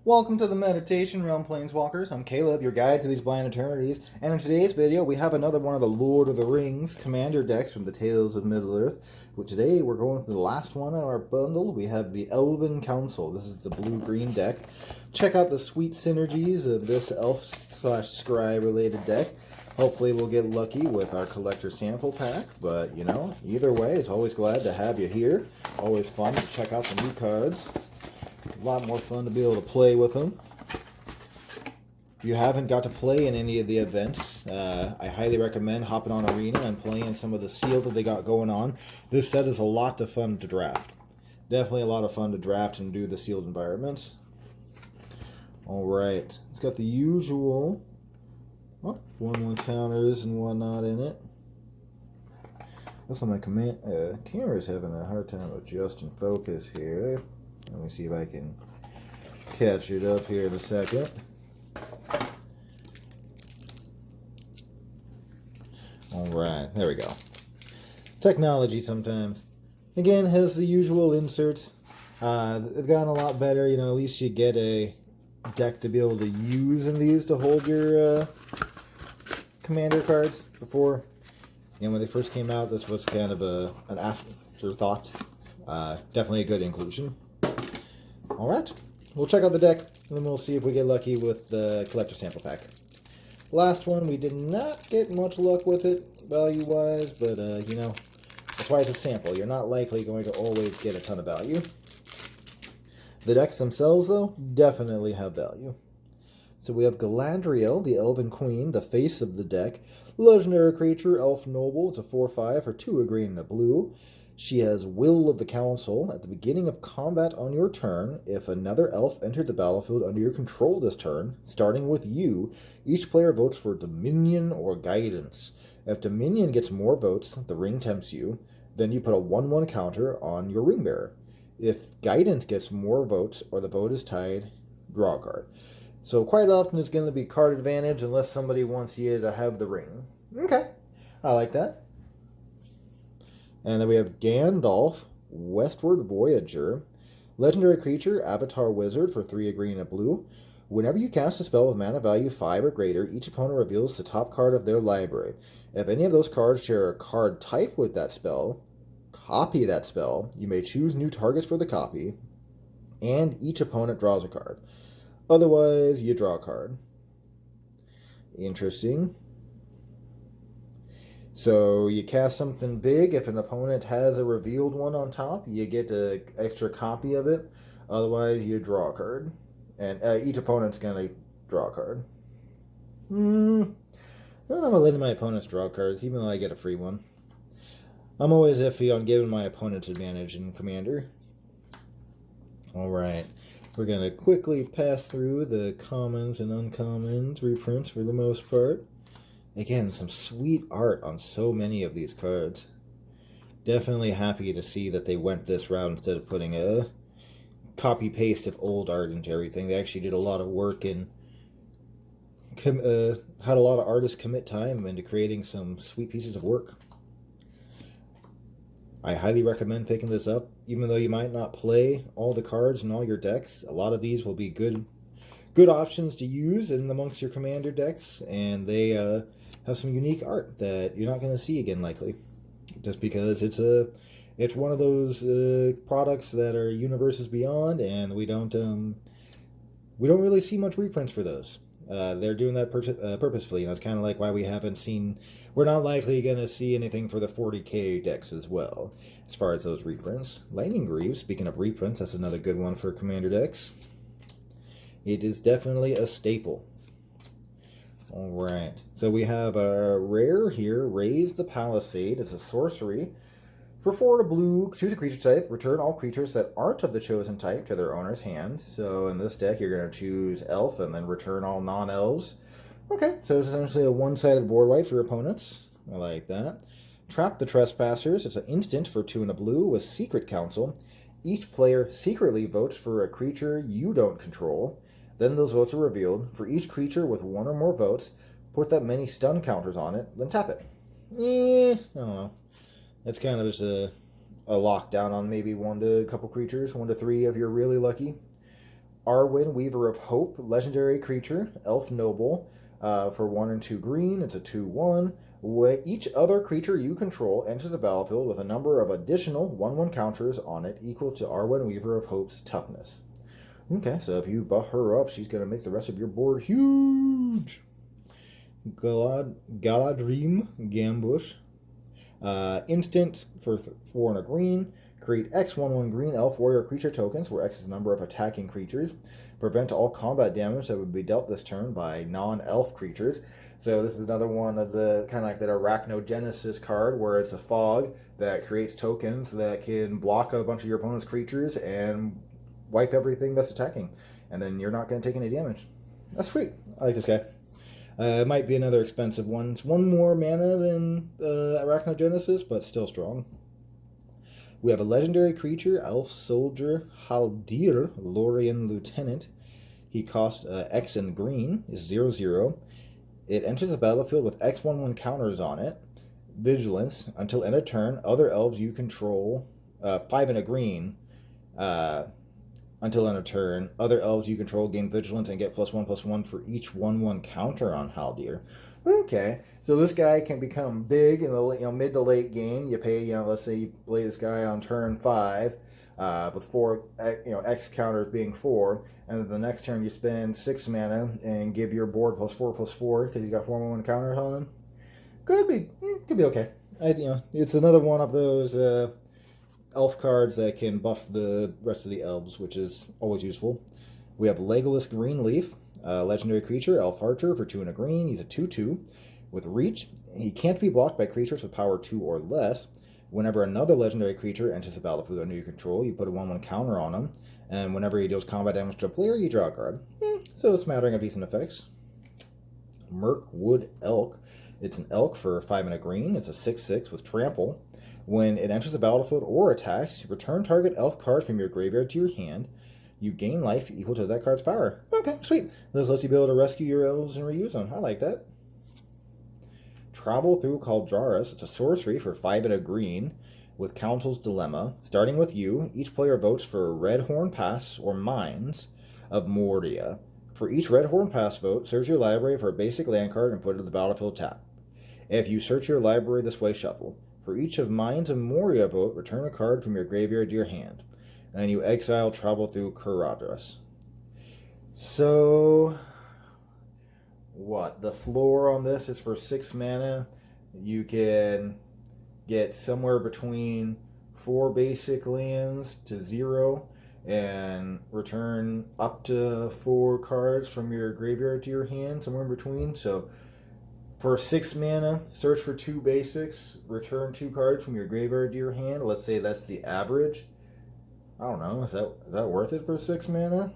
Welcome to the Meditation Realm, Planeswalkers. I'm Caleb, your guide to these blind eternities, and in today's video we have another one of the Lord of the Rings Commander decks from the Tales of Middle-earth. But today we're going through the last one in our bundle. We have the Elven Council. This is the blue-green deck. Check out the sweet synergies of this elf/scry related deck. Hopefully we'll get lucky with our collector sample pack, but you know, either way, it's always glad to have you here. Always fun to check out the new cards. A lot more fun to be able to play with them. If you haven't got to play in any of the events, I highly recommend hopping on Arena and playing some of the sealed that they got going on. This set is a lot of fun to draft. Definitely a lot of fun to draft and do the sealed environments. Alright, it's got the usual 1/1 counters and whatnot in it. Looks like my camera's having a hard time adjusting focus here. Let me see if I can catch it up here in a second. Alright, there we go. Technology sometimes. Again, has the usual inserts. They've gotten a lot better, you know, at least you get a deck to be able to use in these to hold your commander cards. Before, you know, when they first came out, this was kind of an afterthought. Definitely a good inclusion. Alright, we'll check out the deck, and then we'll see if we get lucky with the collector sample pack. Last one, we did not get much luck with it, value-wise, but, you know, that's why it's a sample. You're not likely going to always get a ton of value. The decks themselves, though, definitely have value. So we have Galadriel, the Elven Queen, the face of the deck. Legendary creature, Elf Noble. It's a 4/5 for 2 green and a blue. She has Will of the Council. At the beginning of combat on your turn, if another elf entered the battlefield under your control this turn, starting with you, each player votes for Dominion or Guidance. If Dominion gets more votes, the ring tempts you, then you put a 1/1 counter on your ring bearer. If Guidance gets more votes or the vote is tied, draw a card. So quite often it's going to be card advantage unless somebody wants you to have the ring. Okay, I like that. And then we have Gandalf, Westward Voyager. Legendary creature, Avatar Wizard for 3 green and a blue. Whenever you cast a spell with mana value 5 or greater, each opponent reveals the top card of their library. If any of those cards share a card type with that spell, copy that spell. You may choose new targets for the copy, and each opponent draws a card. Otherwise, you draw a card. Interesting. So you cast something big. If an opponent has a revealed one on top, you get an extra copy of it. Otherwise, you draw a card. And each opponent's going to draw a card. I don't know about letting my opponents draw cards, even though I get a free one. I'm always iffy on giving my opponents advantage in Commander. Alright, we're going to quickly pass through the commons and uncommons reprints for the most part. Again, some sweet art on so many of these cards. Definitely happy to see that they went this route instead of putting a copy-paste of old art into everything. They actually did a lot of work and had a lot of artists commit time into creating some sweet pieces of work. I highly recommend picking this up. Even though you might not play all the cards in all your decks, a lot of these will be good options to use in amongst your commander decks, and they have some unique art that you're not going to see again likely, just because it's one of those products that are universes beyond, and we don't really see much reprints for those. They're doing that purposefully, and it's kind of like why we're not likely going to see anything for the 40k decks as well, as far as those reprints. Lightning Greaves, speaking of reprints, that's another good one for commander decks. It is definitely a staple. Alright, so we have a rare here, Raise the Palisade. It's a sorcery. For 4 blue, choose a creature type. Return all creatures that aren't of the chosen type to their owner's hand. So in this deck, you're going to choose Elf and then return all non-elves. Okay, so it's essentially a one-sided board wipe for your opponents. I like that. Trap the Trespassers. It's an instant for 2 blue with Secret Council. Each player secretly votes for a creature you don't control. Then those votes are revealed. For each creature with 1 or more votes, put that many stun counters on it, then tap it. I don't know. That's kind of just a lockdown on maybe a couple creatures, 1 to 3 if you're really lucky. Arwen, Weaver of Hope, legendary creature, elf noble, for 1 and 2 green. It's a 2/1. When each other creature you control enters the battlefield with a number of additional 1/1 counters on it equal to Arwen, Weaver of Hope's toughness. Okay, so if you buff her up, she's going to make the rest of your board huge. Galadrim Gambush. Instant for 4 and a green. Create X 1/1 green elf warrior creature tokens, where X is the number of attacking creatures. Prevent all combat damage that would be dealt this turn by non-elf creatures. So this is another one of the kind of like that Arachnogenesis card, where it's a fog that creates tokens that can block a bunch of your opponent's creatures and wipe everything that's attacking. And then you're not going to take any damage. That's sweet. I like this guy. It might be another expensive one. It's 1 more mana than Arachnogenesis, but still strong. We have a legendary creature, Elf Soldier Haldir, Lorien Lieutenant. He costs X and green, is 0/0. It enters the battlefield with X 1/1 counters on it. Vigilance, until end of turn, other elves you control, 5 and a green, until end of turn, other elves you control gain vigilance and get +1/+1 for each 1/1 counter on Haldir. Okay, so this guy can become big in the mid to late game. You pay, let's say you play this guy on turn 5, with 4, X counters being 4, and then the next turn you spend 6 mana and give your board +4/+4 because you got 4/1 counters on him. Could be okay. It's another one of those elf cards that can buff the rest of the elves, which is always useful. We have Legolas Greenleaf, legendary creature, Elf Archer for 2 and a green. He's a 2/2 with reach. He can't be blocked by creatures with power 2 or less. Whenever another legendary creature enters the battlefield under your control, you put a 1/1 counter on him, and whenever he deals combat damage to a player, you draw a card. So a smattering of decent effects. Mirkwood Elk. It's an elk for 5 and a green. It's a 6/6 with trample. When it enters the battlefield or attacks, return target elf card from your graveyard to your hand. You gain life equal to that card's power. Okay, sweet. This lets you be able to rescue your elves and reuse them. I like that. Travel through Kaldraris. It's a sorcery for 5 and a green with Council's Dilemma. Starting with you, each player votes for Red Horn Pass or Mines of Moria. For each Red Horn Pass vote, search your library for a basic land card and put it in the battlefield tab. If you search your library this way, shuffle. For each of Mines of Moria vote, return a card from your graveyard to your hand. And you exile Travel through Kaldraris. So, what? The floor on this is for 6 mana. You can get somewhere between 4 basic lands to 0 and return up to 4 cards from your graveyard to your hand, somewhere in between. So, for 6 mana, search for 2 basics, return 2 cards from your graveyard to your hand. Let's say that's the average. I don't know, is that worth it for 6 mana?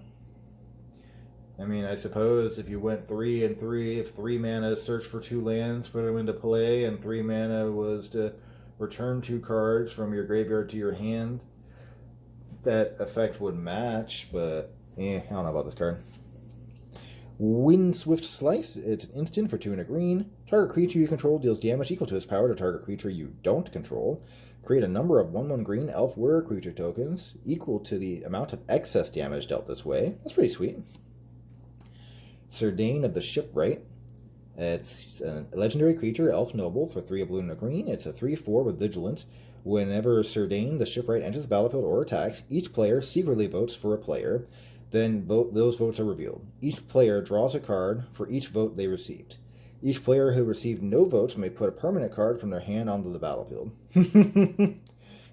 I mean, I suppose if you went 3 and 3, if 3 mana search for 2 lands, put them into play, and 3 mana was to return 2 cards from your graveyard to your hand, that effect would match, but I don't know about this card. Windswift Slice. It's an instant for 2 and a green. Target creature you control deals damage equal to its power to target creature you don't control. Create a number of 1/1 green elf warrior creature tokens equal to the amount of excess damage dealt this way. That's pretty sweet. Serdane of the Shipwright. It's a legendary creature, elf noble, for 3 blue and a green. It's a 3/4 with vigilance. Whenever Serdane the Shipwright enters the battlefield or attacks, each player secretly votes for a player. Then those votes are revealed. Each player draws a card for each vote they received. Each player who received no votes may put a permanent card from their hand onto the battlefield.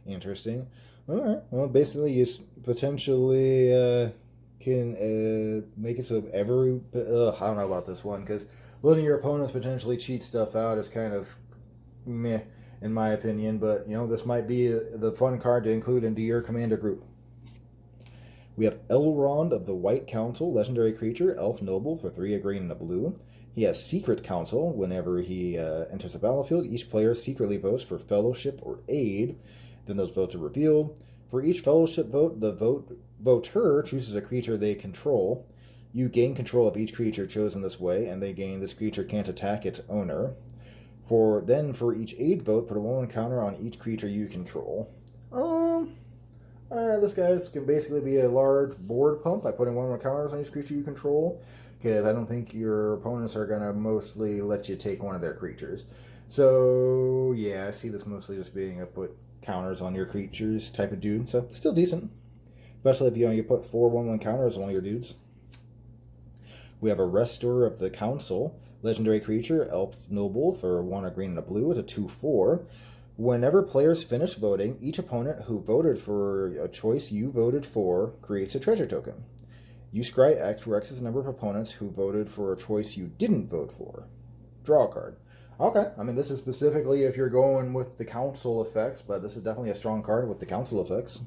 Interesting. Alright, well, basically you potentially can make it so every... I don't know about this one, because letting your opponents potentially cheat stuff out is kind of meh, in my opinion, but, this might be the fun card to include into your commander group. We have Elrond of the White Council, legendary creature, elf noble for 3 a green and a blue. He has Secret Council. Whenever he enters the battlefield, each player secretly votes for Fellowship or Aid. Then those votes are revealed. For each Fellowship vote, the voter chooses a creature they control. You gain control of each creature chosen this way, and they gain this creature can't attack its owner. For each Aid vote, put a 1/1 counter on each creature you control. This guy can basically be a large board pump by putting 1/1 counters on each creature you control, because I don't think your opponents are going to mostly let you take one of their creatures. So, yeah, I see this mostly just being a put counters on your creatures type of dude, so still decent. Especially if you put 4 1/1 counters on one of your dudes. We have a Restorer of the Council, legendary creature, Elf Noble, for 1 a green and a blue. It's a 2/4. Whenever players finish voting, each opponent who voted for a choice you voted for creates a treasure token. You scry X, where X is the number of opponents who voted for a choice you didn't vote for. Draw a card. Okay, I mean, this is specifically if you're going with the council effects, but this is definitely a strong card with the council effects.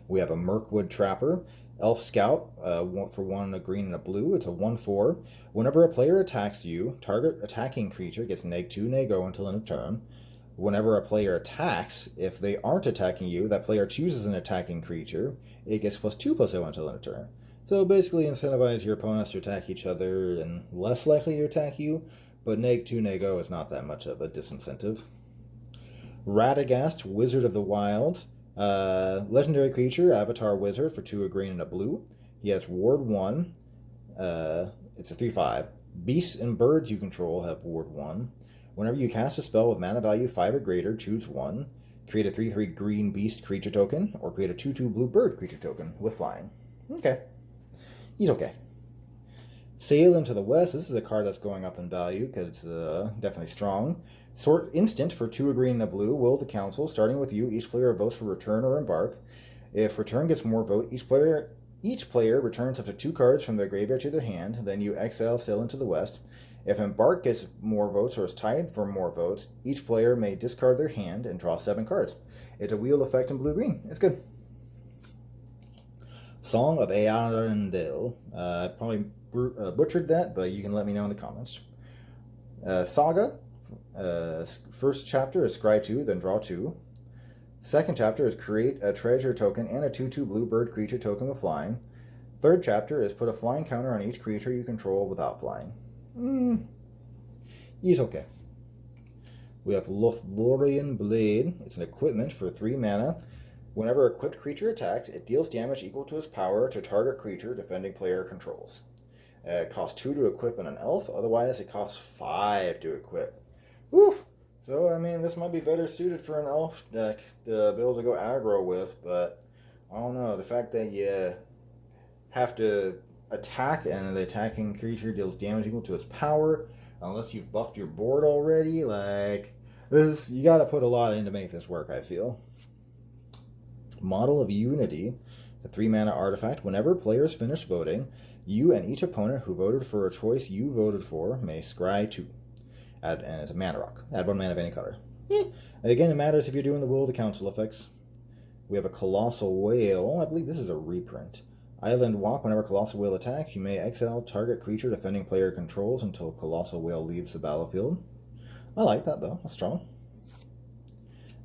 We have a Mirkwood Trapper, Elf Scout, for 1 a green and a blue. It's a 1/4. Whenever a player attacks you, target attacking creature gets -2/-0 until end of turn. Whenever a player attacks, if they aren't attacking you, that player chooses an attacking creature, it gets +2/+0 until end of turn. So basically incentivize your opponents to attack each other and less likely to attack you, but -2/-0 is not that much of a disincentive. Radagast, Wizard of the Wilds, legendary creature, Avatar Wizard, for 2 a green and a blue. He has Ward 1. It's a 3/5. Beasts and birds you control have Ward 1. Whenever you cast a spell with mana value 5 or greater, choose 1. Create a 3/3 green beast creature token, or create a 2/2 blue bird creature token with flying. Okay. He's okay. Sail into the West. This is a card that's going up in value because it's definitely strong. Sort instant for 2 a green and a blue. Will of the Council. Starting with you, each player votes for return or embark. If return gets more vote, each player returns up to 2 cards from their graveyard to their hand. Then you exile Sail into the West. If embark gets more votes or is tied for more votes, each player may discard their hand and draw 7 cards. It's a wheel effect in blue-green. It's good. Song of Earendel. I probably butchered that, but you can let me know in the comments. Saga. First chapter is scry 2, then draw 2. Second chapter is create a treasure token and a 2/2 blue bird creature token with flying. Third chapter is put a flying counter on each creature you control without flying. He's okay. We have Lothlorien Blade. It's an equipment for 3 mana. Whenever equipped creature attacks, it deals damage equal to its power to target creature defending player controls. It costs 2 to equip on an elf, otherwise it costs 5 to equip. Oof! So, I mean, this might be better suited for an elf deck to be able to go aggro with, but I don't know. The fact that you have to attack and the attacking creature deals damage equal to its power, unless you've buffed your board already, like, this, you gotta put a lot in to make this work, I feel. Model of Unity, a 3 mana artifact. Whenever players finish voting, you and each opponent who voted for a choice you voted for may scry 2. And it's a mana rock. Add 1 mana of any color. Again, it matters if you're doing the Will of the Council effects. We have a Colossal Whale. I believe this is a reprint. Island Walk. Whenever Colossal Whale attacks, you may exile target creature defending player controls until Colossal Whale leaves the battlefield. I like that, though. That's strong.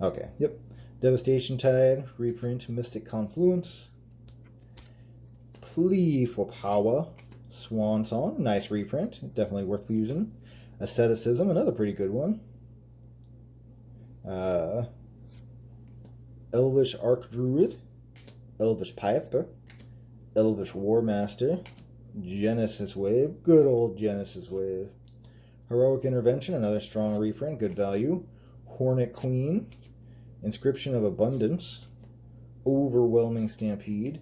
Okay, yep. Devastation Tide, reprint, Mystic Confluence. Plea for Power, Swan Song, nice reprint, definitely worth using. Asceticism, another pretty good one. Elvish Archdruid, Elvish Piper, Elvish War Master, Genesis Wave, good old Genesis Wave. Heroic Intervention, another strong reprint, good value. Hornet Queen, Inscription of Abundance, Overwhelming Stampede,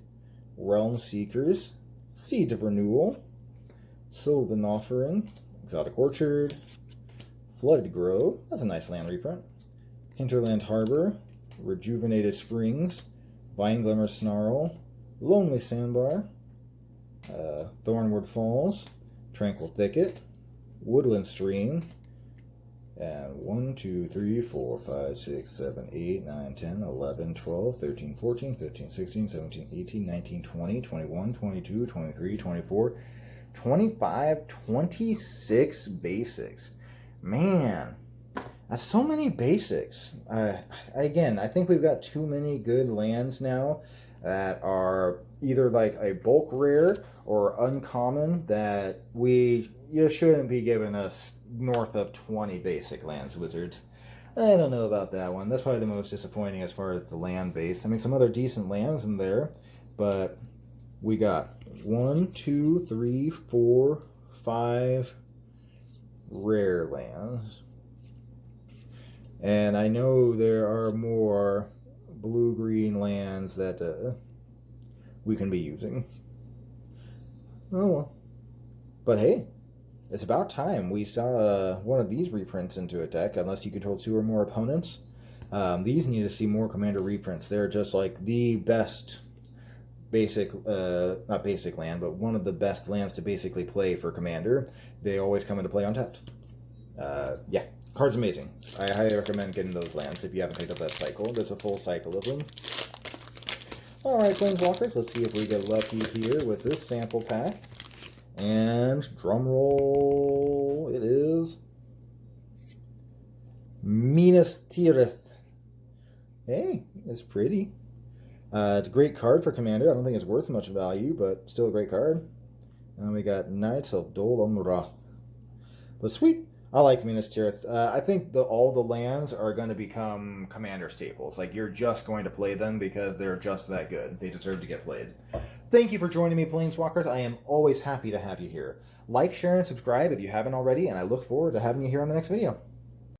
Realm Seekers, Seeds of Renewal, Sylvan Offering, Exotic Orchard, Flooded Grove, that's a nice land reprint, Hinterland Harbor, Rejuvenated Springs, Vine Glimmer Snarl, Lonely Sandbar, Thornwood Falls, Tranquil Thicket, Woodland Stream, and 1, 2, 3, 4, 5, 6, 7, 8, 9, 10, 11, 12, 13, 14, 15, 16, 17, 18, 19, 20, 21, 22, 23, 24, 25, 26 basics. Man, that's so many basics. Again, I think we've got too many good lands now that are either like a bulk rare or uncommon that you shouldn't be giving us north of 20 basic lands, Wizards. I don't know about that one. That's probably the most disappointing as far as the land base. I mean, some other decent lands in there, but we got 1, 2, 3, 4, 5 rare lands. And I know there are more blue-green lands that we can be using. Oh well. But hey, it's about time we saw one of these reprints into a deck, unless you control 2 or more opponents. These need to see more Commander reprints. They're just like the best basic, not basic land, but one of the best lands to basically play for Commander. They always come into play untapped. Yeah, card's amazing. I highly recommend getting those lands if you haven't picked up that cycle. There's a full cycle of them. Alright, Planeswalkers, let's see if we get lucky here with this sample pack. And, drum roll, it is Minas Tirith. Hey, it's pretty. It's a great card for Commander. I don't think it's worth much value, but still a great card. And we got Knights of Dol Amroth. But sweet. I like Minas Tirith. I think all the lands are going to become Commander staples. Like, you're just going to play them because they're just that good. They deserve to get played. Thank you for joining me, Planeswalkers. I am always happy to have you here. Like, share, and subscribe if you haven't already, and I look forward to having you here on the next video.